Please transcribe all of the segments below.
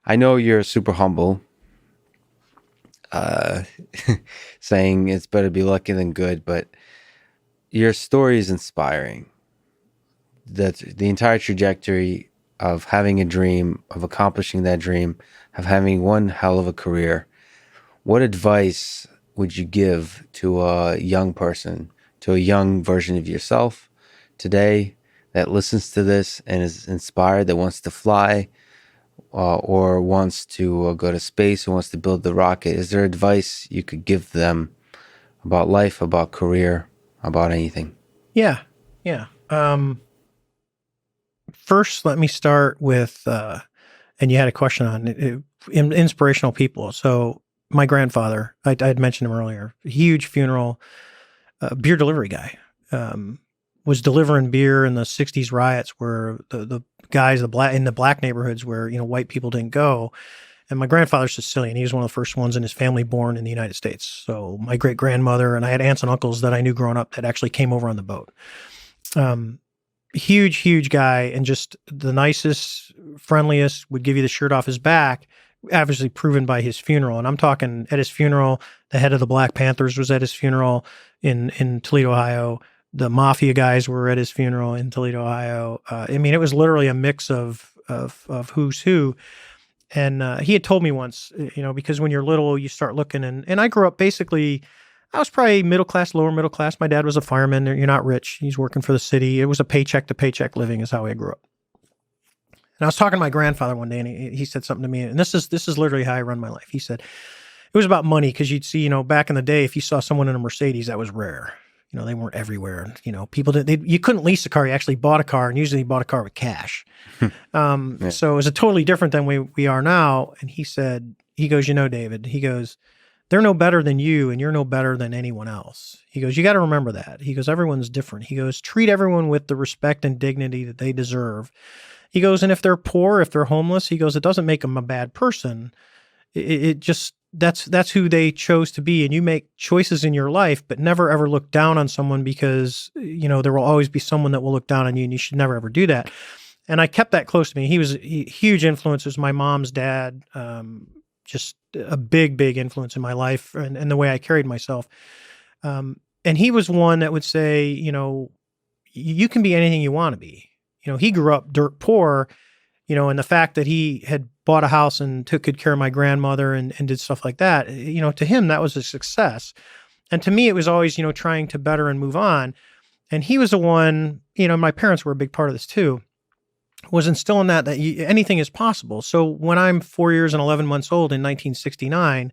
I know you're super humble, uh, saying it's better to be lucky than good, but your story is inspiring. That the entire trajectory of having a dream, of accomplishing that dream, of having one hell of a career. What advice would you give to a young person, to a young version of yourself today that listens to this and is inspired, that wants to fly, or wants to go to space, or wants to build the rocket? Is there advice you could give them about life, about career, about anything? Yeah, yeah. First, let me start with, and you had a question on inspirational people. So my grandfather, I had mentioned him earlier, huge funeral, beer delivery guy, was delivering beer in the '60s riots where the guys, in the black neighborhoods where, white people didn't go. And my grandfather's Sicilian. He was one of the first ones in his family born in the United States. So my great grandmother, and I had aunts and uncles that I knew growing up that actually came over on the boat. Um, huge guy, and just the nicest, friendliest, would give you the shirt off his back, obviously proven by his funeral. And I'm talking at his funeral, the head of the Black Panthers was at his funeral in Toledo, Ohio. The mafia guys were at his funeral in Toledo, Ohio. I mean, it was literally a mix of who's who. And he had told me once, because when you're little, you start looking, and I grew up basically, I was probably middle class, lower middle class. My dad was a fireman. You're not rich. He's working for the city. It was a paycheck to paycheck living is how I grew up. And I was talking to my grandfather one day, and he said something to me, and this is literally how I run my life. He said it was about money, because you'd see, back in the day, if you saw someone in a Mercedes, that was rare. They weren't everywhere. People you couldn't lease a car. You actually bought a car, and usually you bought a car with cash. Yeah. So it was a totally different than we are now. And he goes, David, he goes, they're no better than you, and you're no better than anyone else. He goes, you got to remember that. He goes, everyone's different. He goes, treat everyone with the respect and dignity that they deserve. He goes, and if they're poor, if they're homeless, he goes, it doesn't make them a bad person. It just, that's who they chose to be. And you make choices in your life, but never ever look down on someone, because, there will always be someone that will look down on you, and you should never ever do that. And I kept that close to me. He was huge influences. My mom's dad, just a big influence in my life and the way I carried myself. And he was one that would say, you can be anything you want to be. He grew up dirt poor, and the fact that he had bought a house and took good care of my grandmother and did stuff like that, to him, that was a success. And to me, it was always, trying to better and move on. And he was the one, my parents were a big part of this too, was instilling that anything is possible. So when I'm 4 years and 11 months old in 1969,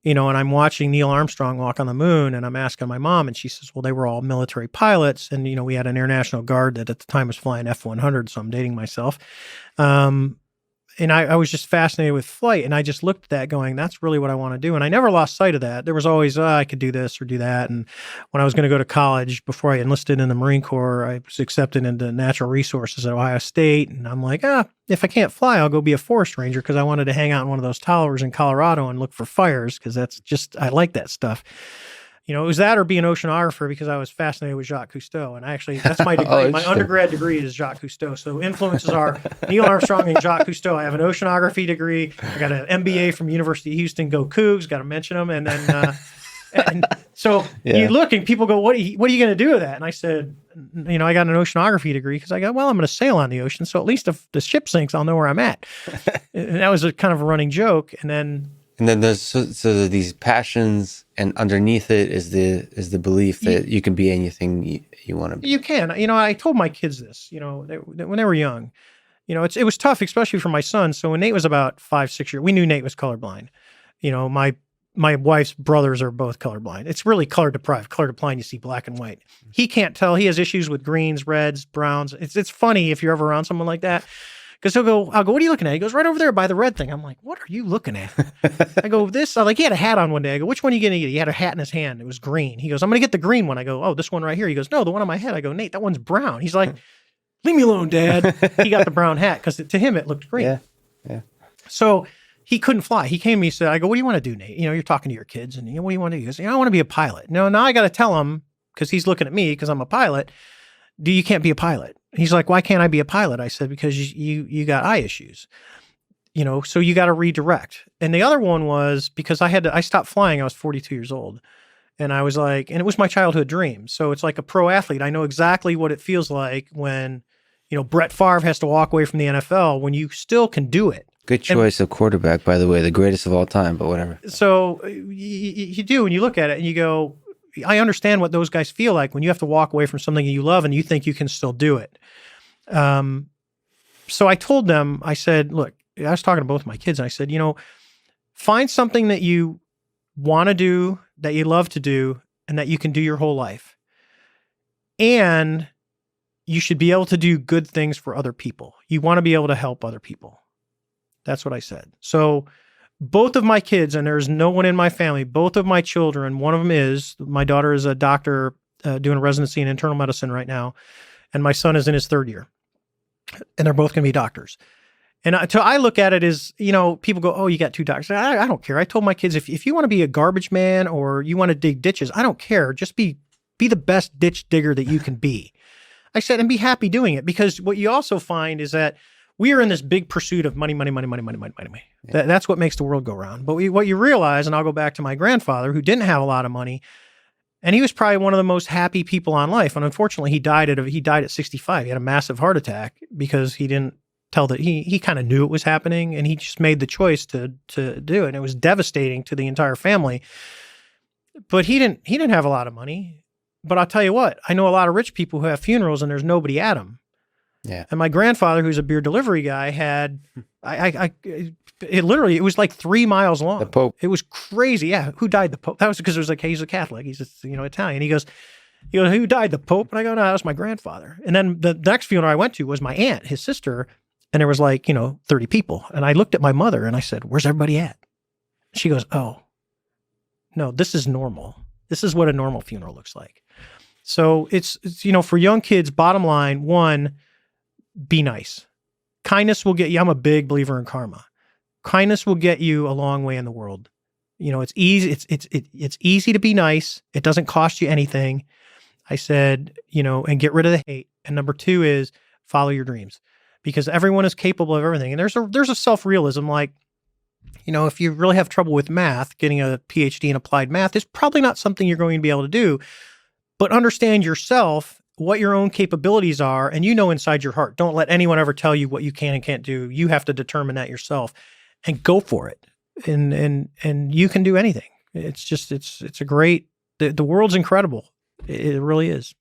and I'm watching Neil Armstrong walk on the moon, and I'm asking my mom, and she says, well, they were all military pilots. And, we had an Air National Guard that at the time was flying F-100. So I'm dating myself. And I was just fascinated with flight. And I just looked at that going, that's really what I want to do. And I never lost sight of that. There was always, I could do this or do that. And when I was going to go to college, before I enlisted in the Marine Corps, I was accepted into natural resources at Ohio State. And I'm like, if I can't fly, I'll go be a forest ranger, because I wanted to hang out in one of those towers in Colorado and look for fires, because I like that stuff. It was that or be an oceanographer, because I was fascinated with Jacques Cousteau. And that's my degree. Oh, My interesting. undergrad degree is Jacques Cousteau. So influences are Neil Armstrong and Jacques Cousteau. I have an oceanography degree. I got an MBA from University of Houston. Go Cougs. Got to mention them. And then, and so Yeah. you look and people go, what are you going to do with that? And I said, I got an oceanography degree, because I go, well, I'm going to sail on the ocean. So at least if the ship sinks, I'll know where I'm at. And that was a kind of a running joke. And then there's so these passions, and underneath it is the belief that you can be anything you want to be. you can, I told my kids this, when they were young, it was tough, especially for my son. So when Nate was about 5, 6 years, we knew Nate was colorblind. My wife's brothers are both colorblind. It's really color deprived. Color blind, you see black and white. He can't tell. He has issues with greens, reds, browns. It's funny if you're ever around someone like that. Because I'll go, what are you looking at? He goes, right over there by the red thing. I'm like, what are you looking at? I go, this. He had a hat on one day. I go, which one are you going to get? He had a hat in his hand. It was green. He goes, I'm going to get the green one. I go, oh, this one right here. He goes, no, the one on my head. I go, Nate, that one's brown. He's like, leave me alone, Dad. He got the brown hat because to him it looked green. Yeah. So he couldn't fly. He came to me and said, I go, what do you want to do, Nate? You're talking to your kids, and what do you want to do? He goes, I want to be a pilot. No, now I got to tell him, because he's looking at me because I'm a pilot. You can't be a pilot. He's like, why can't I be a pilot? I said, because you got eye issues. so you got to redirect. And the other one was because I stopped flying. I was 42 years old. And I was like, and it was my childhood dream. So it's like a pro athlete. I know exactly what it feels like when, Brett Favre has to walk away from the NFL when you still can do it. Good choice of quarterback, by the way, the greatest of all time, but whatever. So you do, and you look at it and you go, I understand what those guys feel like when you have to walk away from something you love and you think you can still do it. So I told them, I said, look, I was talking to both my kids and I said, find something that you want to do, that you love to do, and that you can do your whole life. And you should be able to do good things for other people. You want to be able to help other people. That's what I said. So both of my kids, and there's no one in my family, both of my children, one of them my daughter is a doctor doing a residency in internal medicine right now, and my son is in his third year. And they're both going to be doctors. And I look at it as, people go, oh, you got two doctors. I don't care. I told my kids, if you want to be a garbage man or you want to dig ditches, I don't care. Just be the best ditch digger that you can be. I said, and be happy doing it, because what you also find is that we are in this big pursuit of money, money, money, money, money, money, money. Yeah. That's what makes the world go round. But what you realize, and I'll go back to my grandfather who didn't have a lot of money, and he was probably one of the most happy people on life. And unfortunately, he died at 65. He had a massive heart attack because he didn't tell that he kind of knew it was happening, and he just made the choice to do it. And it was devastating to the entire family. But he didn't have a lot of money. But I'll tell you what, I know a lot of rich people who have funerals and there's nobody at them. Yeah. And my grandfather, who's a beer delivery guy, had it was like 3 miles long. The Pope. It was crazy. Yeah. Who died? The Pope. That was because it was like, hey, he's a Catholic. He's just, Italian. He goes, who died? The Pope? And I go, no, that was my grandfather. And then the next funeral I went to was my aunt, his sister. And there was like, 30 people. And I looked at my mother and I said, where's everybody at? She goes, oh, no, this is normal. This is what a normal funeral looks like. So it's for young kids, bottom line, one, be nice. Kindness will get you. I'm a big believer in karma. Kindness will get you a long way in the world. It's easy. It's easy to be nice. It doesn't cost you anything. I said, and get rid of the hate. And number two is follow your dreams, because everyone is capable of everything. And there's a self-realism, like, if you really have trouble with math, getting a PhD in applied math is probably not something you're going to be able to do. But understand yourself, what your own capabilities are, and inside your heart. Don't let anyone ever tell you what you can and can't do. You have to determine that yourself, and go for it. And you can do anything. It's just it's a great. The world's incredible. It really is.